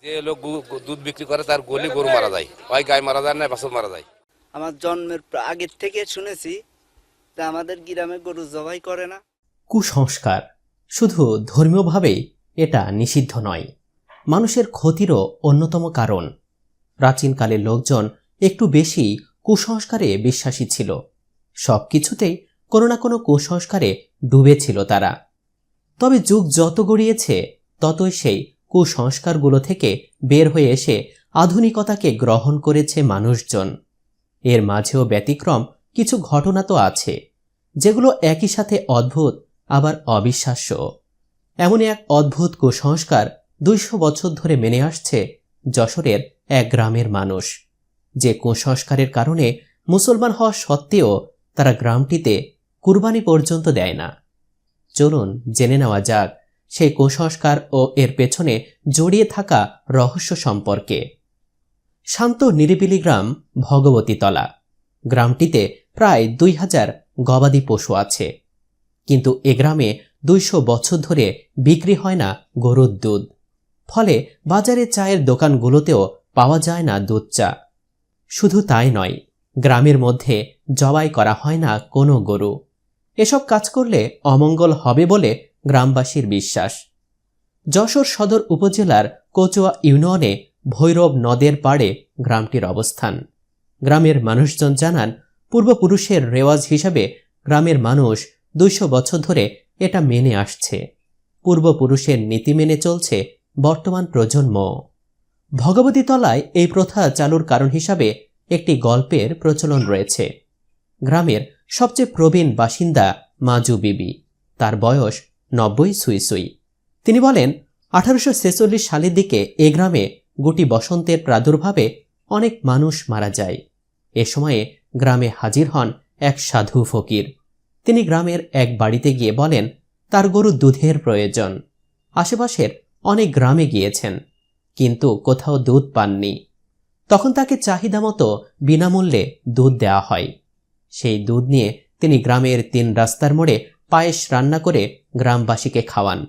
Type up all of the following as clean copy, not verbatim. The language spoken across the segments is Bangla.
যে লোক দুধ বিক্রি করে তার গলি গরু মারা যায়, হয় গায়ে মারা যায় না বাছুর মারা যায়। আমার জন্মের আগের থেকে শুনেছি যে আমাদের গ্রামে গরু জবাই করে না। কুসংস্কার শুধু ধর্মীয়ভাবেই এটা নিষিদ্ধ নয়, মানুষের ক্ষতিরও অন্যতম কারণ। প্রাচীনকালে লোকজন একটু বেশি কুসংস্কারে বিশ্বাসী ছিল। সবকিছুতেই কোনো না কোনো কুসংস্কারে ডুবেছিল তারা। তবে যুগ যত গড়িয়েছে ততই সেই কুসংস্কারগুলো থেকে বের হয়ে এসে আধুনিকতাকে গ্রহণ করেছে মানুষজন। এর মাঝেও ব্যতিক্রম কিছু ঘটনা তো আছে, যেগুলো একই সাথে অদ্ভুত আবার অবিশ্বাস্য। এমনই এক অদ্ভুত কুসংস্কার 200 বছর ধরে মেনে আসছে যশোরের এক গ্রামের মানুষ। যে কুসংস্কারের কারণে মুসলমান হওয়া সত্ত্বেও তারা গ্রামটিতে কুরবানি পর্যন্ত দেয় না। চলুন জেনে নেওয়া যাক সেই কুসংস্কার ও এর পেছনে জড়িয়ে থাকা রহস্য সম্পর্কে। শান্ত নিরিবিলি গ্রাম ভগবতীতলা। গ্রামটিতে প্রায় 2000 গবাদি পশু আছে, কিন্তু এ গ্রামে 200 বছর ধরে বিক্রি হয় না গরুর দুধ। ফলে বাজারে চায়ের দোকানগুলোতেও পাওয়া যায় না দুধ চা। শুধু তাই নয়, গ্রামের মধ্যে জবাই করা হয় না কোনো গরু। এসব কাজ করলে অমঙ্গল হবে বলে গ্রামবাসীর বিশ্বাস। যশোর সদর উপজেলার কচুয়া ইউনিয়নে ভৈরব নদের পাড়ে গ্রামটির অবস্থান। গ্রামের মানুষজন জানান, পূর্বপুরুষের রেওয়াজ হিসাবে গ্রামের মানুষ 200 বছর ধরে এটা মেনে আসছে। পূর্বপুরুষের নীতি মেনে চলছে বর্তমান প্রজন্ম। ভগবতীতলায় এই প্রথা চালুর কারণ হিসাবে একটি গল্পের প্রচলন রয়েছে। গ্রামের সবচেয়ে প্রবীণ বাসিন্দা মাজু বিবি, তার বয়স 90 সুই সুই। তিনি বলেন, 1846 সালের দিকে এ গ্রামে গুটি বসন্তের প্রাদুর্ভাবে অনেক মানুষ মারা যায়। এ সময়ে গ্রামে হাজির হন এক সাধু ফকির। তিনি গ্রামের এক বাড়িতে গিয়ে বলেন তার গরু দুধের প্রয়োজন। আশেপাশের অনেক গ্রামে গিয়েছেন, কিন্তু কোথাও দুধ পাননি। তখন তাকে চাহিদা মতো বিনামূল্যে দুধ দেওয়া হয়। সেই দুধ নিয়ে তিনি গ্রামের 3 রাস্তার মোড়ে পায়েস রান্না করে গ্রামবাসীকে খাওয়ান।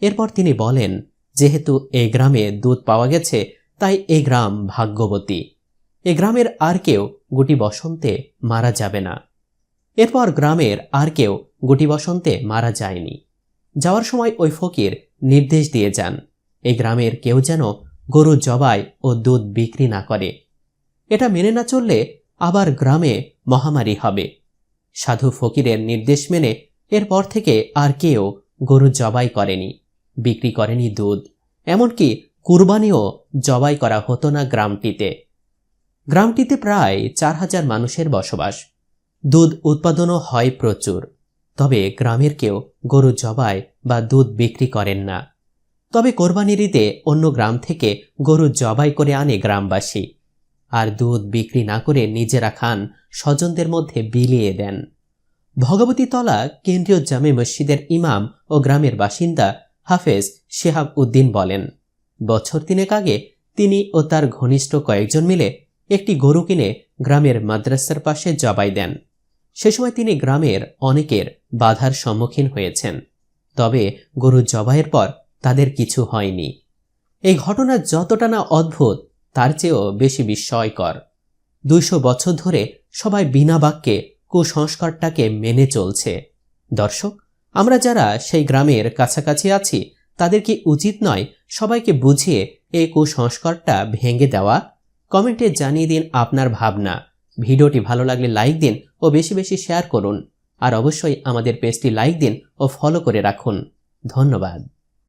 এরপর তিনি বলেন, যেহেতু এই গ্রামে দুধ পাওয়া গেছে তাই এই গ্রাম ভাগ্যবতী। এ গ্রামের আর কেউ গুটি বসন্তে মারা যাবে না। এরপর গ্রামের আর কেউ গুটি বসন্তে মারা যায়নি। যাওয়ার সময় ওই ফকির নির্দেশ দিয়ে যান, এই গ্রামের কেউ যেন গরু জবাই ও দুধ বিক্রি না করে। এটা মেনে না চললে আবার গ্রামে মহামারী হবে। সাধু ফকিরের নির্দেশ মেনে এরপর থেকে আর কেউ গরু জবাই করেনি, বিক্রি করেনি দুধ। এমনকি কুরবানিও জবাই করা হতো না গ্রামটিতে। গ্রামটিতে প্রায় 4000 মানুষের বসবাস। দুধ উৎপাদনও হয় প্রচুর। তবে গ্রামের কেউ গরু জবাই বা দুধ বিক্রি করেন না। তবে কোরবানির ঈদে অন্য গ্রাম থেকে গরু জবাই করে আনে গ্রামবাসী, আর দুধ বিক্রি না করে নিজেরা খান, স্বজনদের মধ্যে বিলিয়ে দেন। ভগবতীতলা কেন্দ্রীয় জামে মসজিদের ইমাম ও গ্রামের বাসিন্দা হাফেজ শেহাব উদ্দিন বলেন, বছর 3 আগে তিনি ও তার ঘনিষ্ঠ কয়েকজন মিলে একটি গরু কিনে গ্রামের মাদ্রাসার পাশে জবাই দেন। সে সময় তিনি গ্রামের অনেকের বাধার সম্মুখীন হয়েছেন, তবে গরু জবাইয়ের পর তাদের কিছু হয়নি। এই ঘটনা যতটা না অদ্ভুত তার চেয়েও বেশি বিস্ময়কর। 200 বছর ধরে সবাই বিনা বাক্যে কুসংস্কারটাকে মেনে চলছে। দর্শক, আমরা যারা সেই গ্রামের কাছাকাছি আছি তাদের কি উচিত নয় সবাইকে বুঝিয়ে এই কুসংস্কারটা ভেঙে দেওয়া? কমেন্টে জানিয়ে দিন আপনার ভাবনা। ভিডিওটি ভালো লাগলে লাইক দিন ও বেশি বেশি শেয়ার করুন। আর অবশ্যই আমাদের পেজটি লাইক দিন ও ফলো করে রাখুন। ধন্যবাদ।